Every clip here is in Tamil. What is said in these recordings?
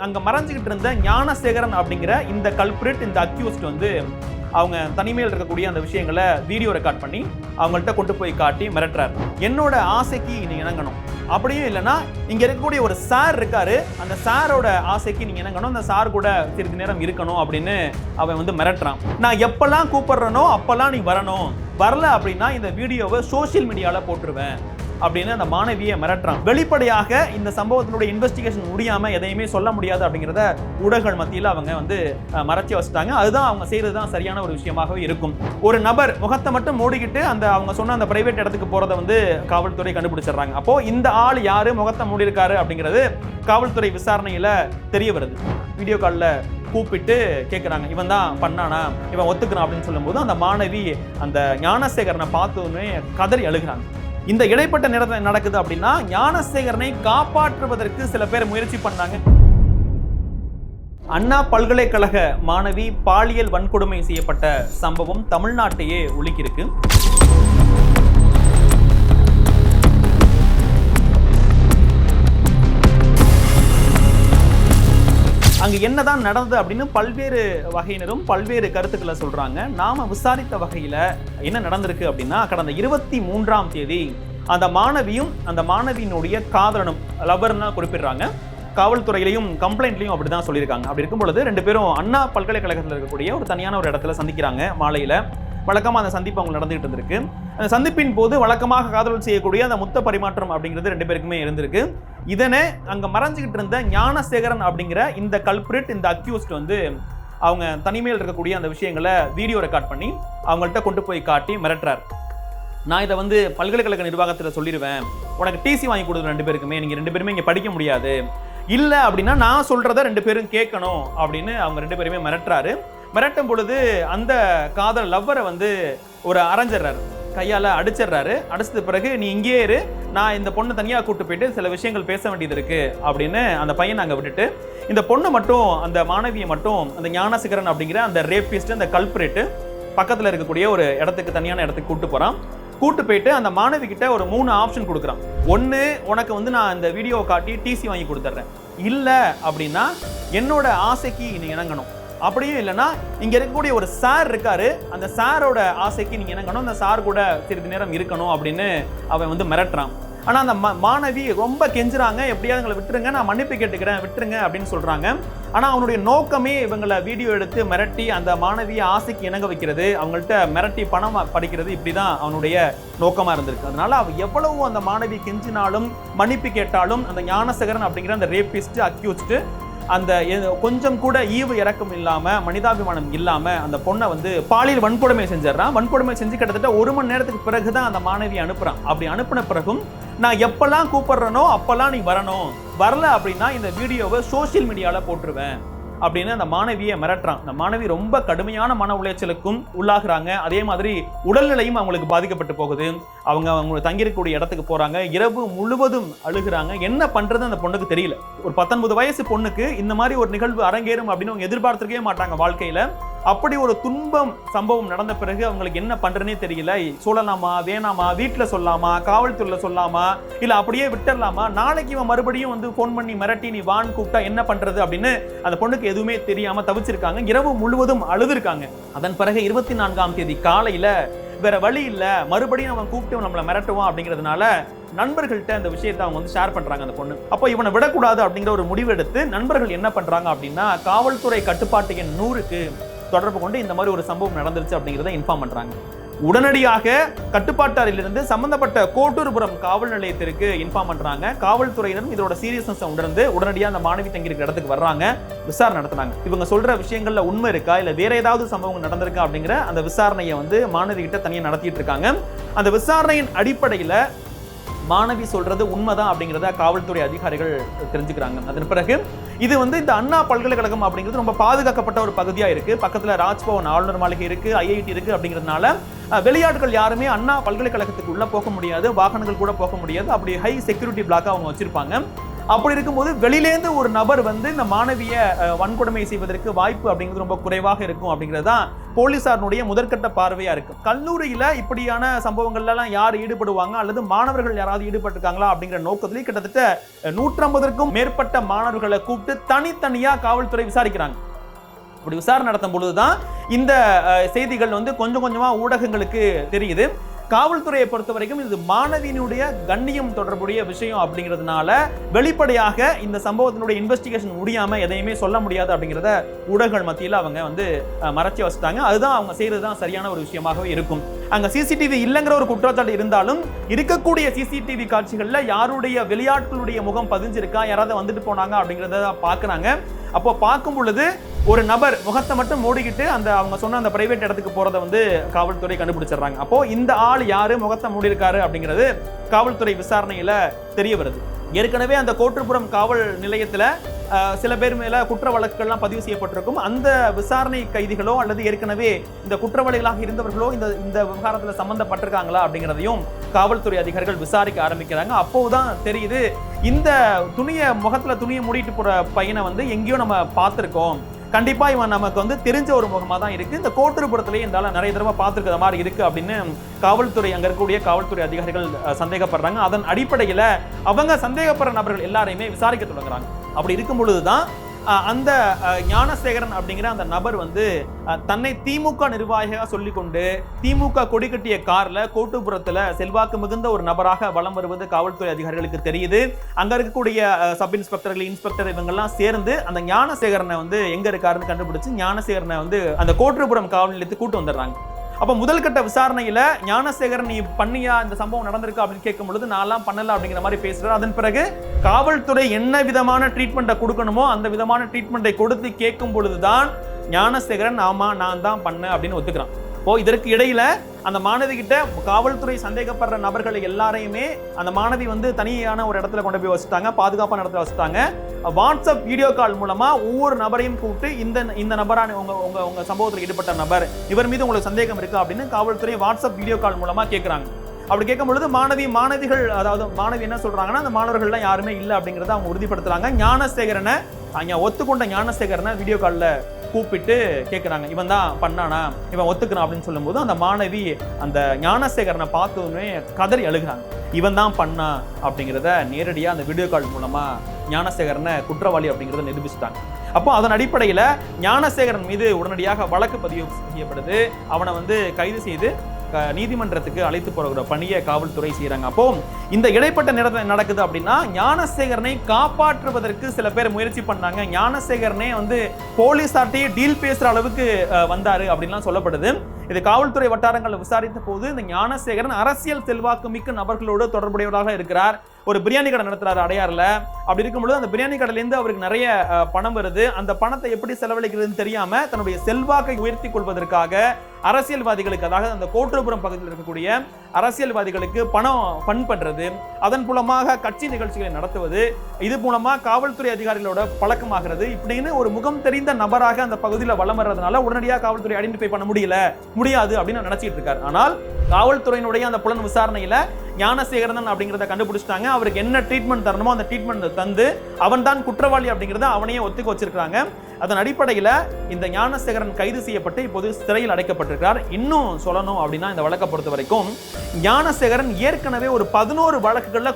அங்க மறைஞ்சிக்கிட்டு இருந்த ஞானசேகரன் அப்படிங்கிற இந்த கல்பிரிட், இந்த அக்யூஸ்ட் வந்து அவங்க தனிமையில் இருக்கக்கூடிய அந்த விஷயங்களை வீடியோ ரெக்கார்ட் பண்ணி அவங்கள்ட்ட கொண்டு போய் காட்டி மிரட்டுறாரு. என்னோட ஆசைக்கு நீங்க இணங்கணும், அப்படியும் இல்லைன்னா இங்க இருக்கக்கூடிய ஒரு சார் இருக்காரு, அந்த சாரோட ஆசைக்கு நீங்க இணங்கணும், அந்த சார் கூட சிறிது நேரம் இருக்கணும் அப்படின்னு அவன் வந்து மிரட்டுறான். நான் எப்பெல்லாம் கூப்பிடுறனோ அப்பெல்லாம் நீ வரணும், வரல அப்படின்னா இந்த வீடியோவை சோசியல் மீடியால போட்டுருவேன் அப்படின்னு அந்த மாணவியை மிரட்டுறான். வெளிப்படையாக இந்த சம்பவத்தினுடைய இன்வெஸ்டிகேஷன் முடியாம எதையுமே சொல்ல முடியாது அப்படிங்கிறத ஊடகங்கள் மத்தியில் அவங்க வந்து மறைச்சி வச்சுட்டாங்க. அதுதான் அவங்க செய்யறதுதான் சரியான ஒரு விஷயமாகவே இருக்கும். ஒரு நபர் முகத்தை மட்டும் மூடிக்கிட்டு அந்த அவங்க சொன்ன அந்த பிரைவேட் இடத்துக்கு போறதை வந்து காவல்துறை கண்டுபிடிச்சிடுறாங்க. அப்போ இந்த ஆள் யாரு, முகத்தை மூடி இருக்காரு அப்படிங்கிறது காவல்துறை விசாரணையில தெரிய வருது. வீடியோ கால்ல கூப்பிட்டு கேட்குறாங்க, இவன் தான் பண்ணானா, இவன் ஒத்துக்கிறான் அப்படின்னு சொல்லும் போது அந்த மாணவி அந்த ஞானசேகரனை பார்த்தோன்னே கதறி அழுகிறாங்க. இந்த இடைப்பட்ட நேரத்தில் நடக்குது அப்படின்னா ஞானசேகரனை காப்பாற்றுவதற்கு சில பேர் முயற்சி பண்ணாங்க. அண்ணா பல்கலைக்கழக மாணவி பாலியல் வன்கொடுமை செய்யப்பட்ட சம்பவம் தமிழ்நாட்டையே உலுக்கியிருக்கு. அங்க என்னதான் நடந்தது அப்படின்னு பல்வேறு வகையினரும் பல்வேறு கருத்துக்களை சொல்றாங்க. நாம விசாரித்த வகையில என்ன நடந்திருக்கு அப்படின்னா, கடந்த 23ஆம் தேதி அந்த மாணவியும் அந்த மாணவியினுடைய காதலனும் லவர்னு குறிப்பிடுறாங்க. காவல்துறையிலையும் கம்ப்ளைண்ட்லையும் அப்படிதான் சொல்லியிருக்காங்க. அப்படி இருக்கும் பொழுது ரெண்டு பேரும் அண்ணா பல்கலைக்கழகத்தில் இருக்கக்கூடிய ஒரு தனியான ஒரு இடத்துல சந்திக்கிறாங்க. மாலையில வழக்கமாக அந்த சந்திப்பு அவங்க நடந்துகிட்டு இருந்திருக்கு. அந்த சந்திப்பின் போது வழக்கமாக காதல் செய்யக்கூடிய அந்த முத்த பரிமாற்றம் அப்படிங்கிறது ரெண்டு பேருக்குமே இருந்திருக்கு. இதனை அங்க மறைஞ்சிக்கிட்டு இருந்த ஞானசேகரன் அப்படிங்கிற இந்த கல்பிரிட், இந்த அக்யூஸ்ட் வந்து அவங்க தனிமையில் இருக்கக்கூடிய அந்த விஷயங்களை வீடியோ ரெக்கார்ட் பண்ணி அவங்கள்ட்ட கொண்டு போய் காட்டி மிரட்டுறாரு. நான் இதை வந்து பல்கலைக்கழக நிர்வாகத்தில் சொல்லிடுவேன், உனக்கு டிசி வாங்கி கொடுக்குற ரெண்டு பேருக்குமே, நீங்க ரெண்டு பேருமே இங்க படிக்க முடியாது, இல்ல அப்படின்னா நான் சொல்றத ரெண்டு பேரும் கேட்கணும் அப்படின்னு அவங்க ரெண்டு பேருமே மிரட்டுறாரு. மிரட்டும் பொழுது அந்த காதல் லவ்வரை வந்து ஒரு அரைஞ்சிடுறாரு, கையால் அடிச்சிடுறாரு. அடிச்சது பிறகு நீ இங்கேயே இரு, நான் இந்த பொண்ணு தனியாக கூப்பிட்டு போயிட்டு சில விஷயங்கள் பேச வேண்டியது இருக்கு அப்படின்னு அந்த பையனை அங்கே விட்டுட்டு இந்த பொண்ணு மட்டும், அந்த மாணவியை மட்டும் அந்த ஞானசேகரன் அப்படிங்கிற அந்த ரேபிஸ்ட், அந்த கல்பிரேட்டு பக்கத்தில் இருக்கக்கூடிய ஒரு இடத்துக்கு, தனியான இடத்துக்கு கூப்பிட்டு போகிறான். கூட்டு போயிட்டு அந்த மாணவி கிட்ட ஒரு 3 ஆப்ஷன் கொடுக்குறான். ஒன்று, உனக்கு வந்து நான் இந்த வீடியோவை காட்டி டிசி வாங்கி கொடுத்துட்றேன், இல்லை அப்படின்னா என்னோட ஆசைக்கு நீ இணங்கணும், அப்படியும் இல்லைன்னா இங்க இருக்கக்கூடிய ஒரு சார் இருக்காரு, அந்த சாரோட ஆசைக்கு நீங்க இணங்கணும், அந்த சார் கூட சிறிது நேரம் இருக்கணும் அப்படின்னு அவன் வந்து மிரட்டுறான். ஆனா அந்த மாணவி ரொம்ப கெஞ்சுறாங்க, எப்படியாவது எங்களை விட்டுருங்க, நான் மன்னிப்பு கேட்டுக்கிறேன், விட்டுருங்க அப்படின்னு சொல்றாங்க. ஆனா அவனுடைய நோக்கமே இவங்களை வீடியோ எடுத்து மிரட்டி அந்த மாணவியை ஆசைக்கு இணங்க வைக்கிறது, அவங்கள்ட்ட மிரட்டி பணம் படிக்கிறது, இப்படிதான் அவனுடைய நோக்கமா இருந்திருக்கு. அதனால அவ எவ்வளவு அந்த மாணவி கெஞ்சினாலும் மன்னிப்பு கேட்டாலும் அந்த ஞானசேகரன் அப்படிங்கிற அந்த ரேபிஸ்ட், அக்யூஸ்ட் அந்த கொஞ்சம் கூட ஈவு இறக்கம் இல்லாம, மனிதாபிமானம் இல்லாம அந்த பொண்ணை வந்து பாலியல் வன்கொடுமை செஞ்சிடறான். வன்கொடுமை செஞ்சு கிட்டத்தட்ட 1 மணி நேரத்துக்கு பிறகுதான் அந்த மாணவி அனுப்புறான். அப்படி அனுப்பின பிறகும் நான் எப்பெல்லாம் கூப்பிடுறனோ அப்பெல்லாம் நீ வரணும், வரல அப்படின்னா இந்த வீடியோவை சோசியல் மீடியால போட்டுருவேன் அப்படின்னு அந்த மாணவியை மிரட்டுறான். அந்த மாணவி ரொம்ப கடுமையான மன உளைச்சலுக்கும் உள்ளாகிறாங்க. அதே மாதிரி உடல்நிலையும் அவங்களுக்கு பாதிக்கப்பட்டு போகுது. அவங்க தங்கியிருக்கக்கூடிய இடத்துக்கு போறாங்க, இரவு முழுவதும் அழுகிறாங்க. என்ன பண்றது அந்த பொண்ணுக்கு தெரியல. ஒரு 19 வயசு பொண்ணுக்கு இந்த மாதிரி ஒரு நிகழ்வு அரங்கேறும் அப்படின்னு அவங்க எதிர்பார்த்திருக்கவே மாட்டாங்க வாழ்க்கையில. அப்படி ஒரு துன்பம் சம்பவம் நடந்த பிறகு அவங்களுக்கு என்ன பண்றதுனே தெரியல. சொல்லலாமா, வேணாமா, வீட்டுல சொல்லாமா, காவல்துறையில சொல்லாமா, இல்ல அப்படியே விட்டுடலாமா, நாளைக்கு இவன் மறுபடியும் வந்து போன் பண்ணி மிரட்டி நீ வான் கூப்பிட்டா என்ன பண்றது அப்படின்னு அந்த பொண்ணுக்கு எதுவுமே தெரியாம தவிச்சிருக்காங்க. இரவு முழுவதும் அழுதுருக்காங்க. அதன் பிறகு 24ஆம் தேதி காலையில வேற வழி இல்ல, மறுபடியும் அவன் கூப்பிட்டு நம்மளை மிரட்டுவான் அப்படிங்கிறதுனால நண்பர்கள்ட்ட அந்த விஷயத்தை அவங்க வந்து ஷேர் பண்றாங்க அந்த பொண்ணு. அப்போ இவனை விடக்கூடாது அப்படிங்கிற ஒரு முடிவு எடுத்து நண்பர்கள் என்ன பண்றாங்க அப்படின்னா, காவல்துறை கட்டுப்பாட்டு எண் 100க்கு தொடர்பு கொண்டு இந்த மாதிரி ஒரு சம்பவம் நடந்துருச்சு அப்படிங்கிறத இன்ஃபார்ம் பண்றாங்க. உடனடியாக கட்டுப்பாட்டு அறையிலிருந்து சம்பந்தப்பட்ட கோட்டூர்புரம் காவல் நிலையத்திற்கு இன்ஃபார்ம் பண்றாங்க. காவல்துறையினரும் இதோட சீரியஸ்னஸ் உணர்ந்து உடனடியாக அந்த மாணவி தங்கியிருக்கிற இடத்துக்கு வர்றாங்க, விசாரணை நடத்துறாங்க. இவங்க சொல்ற விஷயங்கள்ல உண்மை இருக்கா, இல்ல வேற ஏதாவது சம்பவம் நடந்திருக்கா அப்படிங்கிற அந்த விசாரணையை வந்து மாணவி கிட்ட தனியாக நடத்திட்டு இருக்காங்க. அந்த விசாரணையின் அடிப்படையில மாணவி சொல்றது உண்மைதான் அப்படிங்கிறத காவல்துறை அதிகாரிகள் தெரிஞ்சுக்கிறாங்க. அதன் பிறகு இது வந்து இந்த அண்ணா பல்கலைக்கழகம் அப்படிங்கிறது ரொம்ப பாதுகாக்கப்பட்ட ஒரு பகுதியா இருக்கு. பக்கத்துல ராஜ்பவன் ஆளுநர் மாளிகை இருக்கு, ஐஐடி இருக்கு. அப்படிங்கிறதுனால வெளியாட்கள் யாருமே அண்ணா பல்கலைக்கழகத்துக்கு உள்ள போக முடியாது, வாகனங்கள் கூட போக முடியாது. அப்படி ஹை செக்யூரிட்டி பிளாக்கா அவங்க வச்சிருப்பாங்க. அப்படி இருக்கும்போது வெளியிலேருந்து ஒரு நபர் வந்து இந்த மாணவிய வன்கொடுமை செய்வதற்கு வாய்ப்பு அப்படிங்கிறது ரொம்ப குறைவாக இருக்கும் அப்படிங்கிறது தான் போலீசாருடைய முதற்கட்ட பார்வையா இருக்கு. கல்லூரியில இப்படியான சம்பவங்கள்ல எல்லாம் யார் ஈடுபடுவாங்க அல்லது மாணவர்கள் யாராவது ஈடுபட்டிருக்காங்களா அப்படிங்கிற நோக்கத்திலே கிட்டத்தட்ட 150க்கும் மேற்பட்ட மாணவர்களை கூப்பிட்டு தனித்தனியா காவல்துறை விசாரிக்கிறாங்க. அப்படி விசாரணை நடத்தும் பொழுதுதான் இந்த செய்திகள் வந்து கொஞ்சம் கொஞ்சமா ஊடகங்களுக்கு தெரியுது. காவல்துறையை பொறுத்த வரைக்கும் இது மாணவியினுடைய கண்ணியம் தொடர்புடைய விஷயம் அப்படிங்கிறதுனால வெளிப்படையாக இந்த சம்பவத்தினுடைய இன்வெஸ்டிகேஷன் முடியாம எதையுமே சொல்ல முடியாது அப்படிங்கிறத ஊடகங்கள் மத்தியில் அவங்க வந்து மறைச்சி வச்சுட்டாங்க. அதுதான் அவங்க செய்யறது தான் சரியான ஒரு விஷயமாகவே இருக்கும். அங்க சிசிடிவி இல்லைங்கிற ஒரு குற்றச்சாட்டு இருந்தாலும் இருக்கக்கூடிய சிசிடிவி காட்சிகள்ல யாருடைய வெளியாட்களுடைய முகம் பதிஞ்சிருக்கா, யாராவது வந்துட்டு போனாங்க அப்படிங்கிறத பாக்குறாங்க. அப்போ பார்க்கும் பொழுது ஒரு நபர் முகத்தை மட்டும் மூடிக்கிட்டு அந்த அவங்க சொன்ன அந்த பிரைவேட் இடத்துக்கு போறதை வந்து காவல்துறை கண்டுபிடிச்சிடுறாங்க. அப்போ இந்த ஆள் யாரு, முகத்தை மூடி இருக்காரு அப்படிங்கிறது காவல்துறை விசாரணையில தெரிய வருது. ஏற்கனவே அந்த கோட்டுப்புறம் காவல் நிலையத்துல சில பேர் மேல குற்ற வழக்குகள்லாம் பதிவு செய்யப்பட்டிருக்கும். அந்த விசாரணை கைதிகளோ அல்லது ஏற்கனவே இந்த குற்றவாளிகளாக இருந்தவர்களோ இந்த விவகாரத்துல சம்பந்தப்பட்டிருக்காங்களா அப்படிங்கிறதையும் காவல்துறை அதிகாரிகள் விசாரிக்க ஆரம்பிக்கிறாங்க. அப்போதான் தெரியுது, இந்த முகத்துல துணியை மூடிட்டு போற பையனை வந்து எங்கேயோ நம்ம பார்த்திருக்கோம், கண்டிப்பா இவன் நமக்கு வந்து தெரிஞ்ச ஒரு முகமா தான் இருக்கு, இந்த கோட்டுப்புறத்திலேயே இந்த நிறைய தடவை பார்த்துருக்கிற மாதிரி இருக்கு அப்படின்னு காவல்துறை அங்க இருக்கக்கூடிய காவல்துறை அதிகாரிகள் சந்தேகப்படுறாங்க. அதன் அடிப்படையில அவங்க சந்தேகப்படுற நபர்கள் எல்லாரையுமே விசாரிக்க தொடங்குறாங்க. அப்படி இருக்கும் பொழுதுதான் அந்த ஞானசேகரன் அப்படிங்கிற அந்த நபர் வந்து தன்னை திமுக நிர்வாகியாக சொல்லிக்கொண்டு திமுக கொடி கட்டிய கார்ல கோட்டுப்புறத்துல செல்வாக்கு மிகுந்த ஒரு நபராக வலம் வருவது காவல்துறை அதிகாரிகளுக்கு தெரியுது. அங்க இருக்கக்கூடிய சப் இன்ஸ்பெக்டர்கள், இன்ஸ்பெக்டர் இவங்கெல்லாம் சேர்ந்து அந்த ஞானசேகரனை வந்து எங்க இருக்காருன்னு கண்டுபிடிச்சு ஞானசேகரனை வந்து அந்த கோட்டுப்புறம் காவல் நிலையத்துக்கு கூட்டு வந்துடுறாங்க. அப்ப முதல் கட்ட விசாரணையில ஞானசேகரன் நீ பண்ணியா, இந்த சம்பவம் நடந்திருக்கு அப்படின்னு கேட்கும் பொழுது நான்லாம் பண்ணல அப்படிங்கிற மாதிரி பேசுறாரு. அதன் பிறகு காவல்துறை என்ன விதமான ட்ரீட்மெண்ட்டை கொடுக்கணுமோ அந்த விதமான ட்ரீட்மெண்ட்டை கொடுத்து கேட்கும் பொழுதுதான் ஞானசேகரன் ஆமா நான் தான் பண்ணேன் அப்படின்னு ஒத்துக்கிறான். இதற்கு இடையில அந்த மாணவி கிட்ட காவல்துறை சந்தேகப்படுற நபர்களை எல்லாரையுமே அந்த மாணவி வந்து தனியான ஒரு இடத்துல கொண்டு போய் வச்சுட்டாங்க, பாதுகாப்பான இடத்துல வச்சுட்டாங்க. வாட்ஸ்அப் வீடியோ கால் மூலமா ஒவ்வொரு நபரையும் கூப்பிட்டு இந்த நபரான உங்க சம்பவத்தில் ஈடுபட்ட நபர், இவர் மீது உங்களுக்கு சந்தேகம் இருக்கா அப்படின்னு காவல்துறை வாட்ஸ்அப் வீடியோ கால் மூலமா கேட்கிறாங்க. அப்படி கேட்கும் பொழுது மாணவிகள் அதாவது மாணவி என்ன சொல்றாங்கன்னா, அந்த மாணவர்கள்லாம் யாருமே இல்லை அப்படிங்கிறத அவங்க உறுதிப்படுத்துறாங்க. ஞானசேகரனை ஒத்துக்கொண்ட ஞானசேகரனை வீடியோ காலில் கூப்பிட்டு கேட்குறாங்க, இவன் தான் பண்ணானா, இவன் ஒத்துக்கிறான் அப்படின்னு சொல்லும் போது அந்த மாணவி அந்த ஞானசேகரனை பார்த்ததுமே கதறி அழுகிறாங்க. இவன் தான் பண்ணா அப்படிங்கிறத நேரடியாக அந்த வீடியோ கால் மூலமா ஞானசேகரனை குற்றவாளி அப்படிங்கிறத நிரூபிச்சிட்டாங்க. அப்போ அதன் அடிப்படையில் ஞானசேகரன் மீது உடனடியாக வழக்கு பதிவு செய்யப்படுது. அவனை வந்து கைது செய்து நீதிமன்றத்துக்கு அழைத்து போகிற பணியை காவல்துறை செய்யறாங்க. அப்போ இந்த இடைப்பட்ட நேரத்தில் நடக்குது அப்படின்னா ஞானசேகரனை காப்பாற்றுவதற்கு சில பேர் முயற்சி பண்ணாங்க. ஞானசேகரனே வந்து போலீசார்ட்டையே டீல் பேசுற அளவுக்கு வந்தாரு அப்படின்லாம் சொல்லப்படுது. இது காவல்துறை வட்டாரங்களை விசாரித்த போது இந்த ஞானசேகரன் அரசியல் செல்வாக்கு மிக்க நபர்களோடு தொடர்புடையவராக இருக்கிறார். ஒரு பிரியாணி கடை நடத்துறாரு அடையாறுல. அப்படி இருக்கும்பொழுது அந்த பிரியாணி கடையிலேருந்து அவருக்கு நிறைய பணம் வருது. அந்த பணத்தை எப்படி செலவழிக்கிறதுன்னு தெரியாம தன்னுடைய செல்வாக்கை உயர்த்தி கொள்வதற்காக அரசியல்வாதிகளுக்கு, அதாவது அந்த கோட்டுப்புறம் பகுதியில் இருக்கக்கூடிய அரசியல்வாதிகளுக்கு பணம் ஃபண்ட் பண்றது, அதன் மூலமாக கட்சி நிகழ்ச்சிகளை நடத்துவது, இது மூலமா காவல்துறை அதிகாரிகளோட பழக்கமாகிறது. இப்படின்னு ஒரு முகம் தெரிந்த நபராக அந்த பகுதியில் வலம் வர்றதுனால உடனடியாக காவல்துறை ஐடென்டிஃபை பண்ண முடியாது அப்படின்னு நினைச்சிட்டு இருக்காரு. ஆனால் காவல்துறையினுடைய அந்த புலன் விசாரணையில ஞானசேகரன் அப்படிங்கிறத கண்டுபிடிச்சிட்டாங்க. அவருக்கு என்ன ட்ரீட்மெண்ட் தரணுமோ அந்த ட்ரீட்மெண்ட் தந்து அவன் தான் குற்றவாளி அப்படிங்கிறத அவனையே ஒத்துக்க வச்சிருக்காங்க. அதன் அடிப்படையில் இந்த ஞானசேகரன் கைது செய்யப்பட்டு இப்போது சிறையில் அடைக்கப்பட்டிருக்கிறார். இன்னும் சொல்லணும் அப்படின்னா இந்த வழக்கை பொறுத்த வரைக்கும் ஞானசேகரன் ஏற்கனவே ஒரு 11 வழக்குகள்ல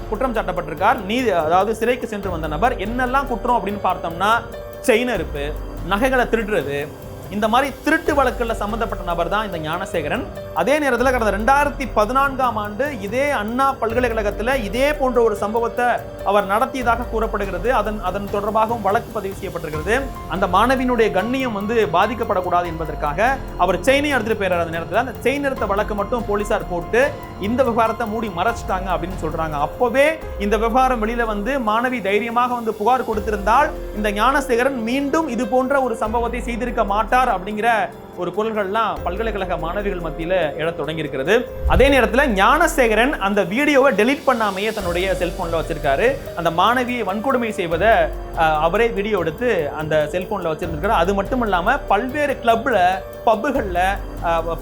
குற்றம் சாட்டப்பட்டிருக்கார். அதாவது சிறைக்கு சென்று வந்த நபர். என்னெல்லாம் குற்றம் அப்படின்னு பார்த்தோம்னா செயின் அறுப்பு, நகைகளை திருடுறது, இந்த மாதிரி திருட்டு வழக்குல சம்பந்தப்பட்ட நபர் தான் இந்த ஞானசேகரன். அதே நேரத்தில் கடந்த 2014ஆம் ஆண்டு இதே அண்ணா பல்கலைக்கழகத்தில் இதே போன்ற ஒரு சம்பவத்தை அவர் நடத்தியதாக கூறப்படுகிறது. அதன் தொடர்பாகவும் வழக்கு பதிவு செய்யப்பட்டிருக்கிறது. அந்த மாணவியினுடைய கண்ணியம் வந்து பாதிக்கப்படக்கூடாது என்பதற்காக அவர் செயினை எடுத்துட்டு போயிறார். அந்த நேரத்தில் அந்த செயின் எடுத்த வழக்கு மட்டும் போலீசார் போட்டு இந்த விவகாரத்தை மூடி மறைச்சிட்டாங்க அப்படின்னு சொல்றாங்க. அப்பவே இந்த விவகாரம் வெளியில வந்து மாணவி தைரியமாக வந்து புகார் கொடுத்திருந்தால் இந்த ஞானசேகரன் மீண்டும் இது போன்ற ஒரு சம்பவத்தை செய்திருக்க மாட்டார் அப்படிங்கிற ஒரு குரல்கள்லாம் பல்கலைக்கழக மாணவிகள் மத்தியில எழத் தொடங்கி இருக்கிறது. அதே நேரத்தில் ஞானசேகரன் அந்த வீடியோவை டெலீட் பண்ணாமையே தன்னுடைய செல்போன்ல வச்சிருக்காரு. அந்த மாணவியை வன்கொடுமை செய்வதை அவரே வீடியோ எடுத்து அந்த செல்போன்ல வச்சிருந்திருக்காரு. அது மட்டும் இல்லாம பல்வேறு கிளப்ல, பப்புகள்ல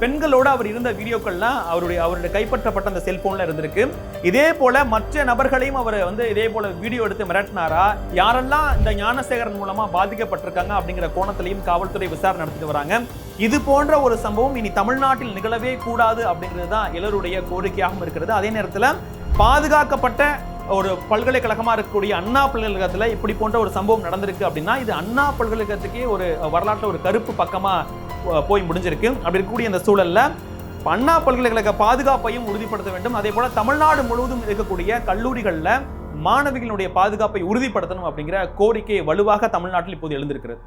பெண்களோட அவர் இருந்த வீடியோக்கள்லாம் அவருடைய கைப்பற்றப்பட்ட அந்த செல்போன்ல இருந்திருக்கு. இதே போல மற்ற நபர்களையும் அவர் இதே போல வீடியோ எடுத்து மிரட்டினாரா, யாரெல்லாம் இந்த ஞானசேகரன் மூலமா பாதிக்கப்பட்டிருக்காங்க அப்படிங்கிற கோணத்திலையும் காவல்துறை விசாரணை நடத்திட்டு வராங்க. இது போன்ற ஒரு சம்பவம் இனி தமிழ்நாட்டில் நிகழவே கூடாது அப்படிங்கிறது தான் எல்லோருடைய கோரிக்கையாகவும் இருக்கிறது. அதே நேரத்தில் பாதுகாக்கப்பட்ட ஒரு பல்கலைக்கழகமா இருக்கக்கூடிய அண்ணா பல்கலைக்கழகத்துல இப்படி போன்ற ஒரு சம்பவம் நடந்திருக்கு அப்படின்னா இது அண்ணா பல்கலைக்கழகத்துக்கே ஒரு வரலாற்று ஒரு கருப்பு பக்கமா போய் முடிஞ்சிருக்கு. அப்படி இருக்கக்கூடிய இந்த சூழல்ல அண்ணா பல்கலைக்கழக பாதுகாப்பையும் உறுதிப்படுத்த வேண்டும். அதே போல தமிழ்நாடு முழுவதும் இருக்கக்கூடிய கல்லூரிகள்ல மாணவிகளுடைய பாதுகாப்பை உறுதிப்படுத்தணும் அப்படிங்கிற கோரிக்கை வலுவாக தமிழ்நாட்டில் இப்போது எழுந்திருக்கிறது.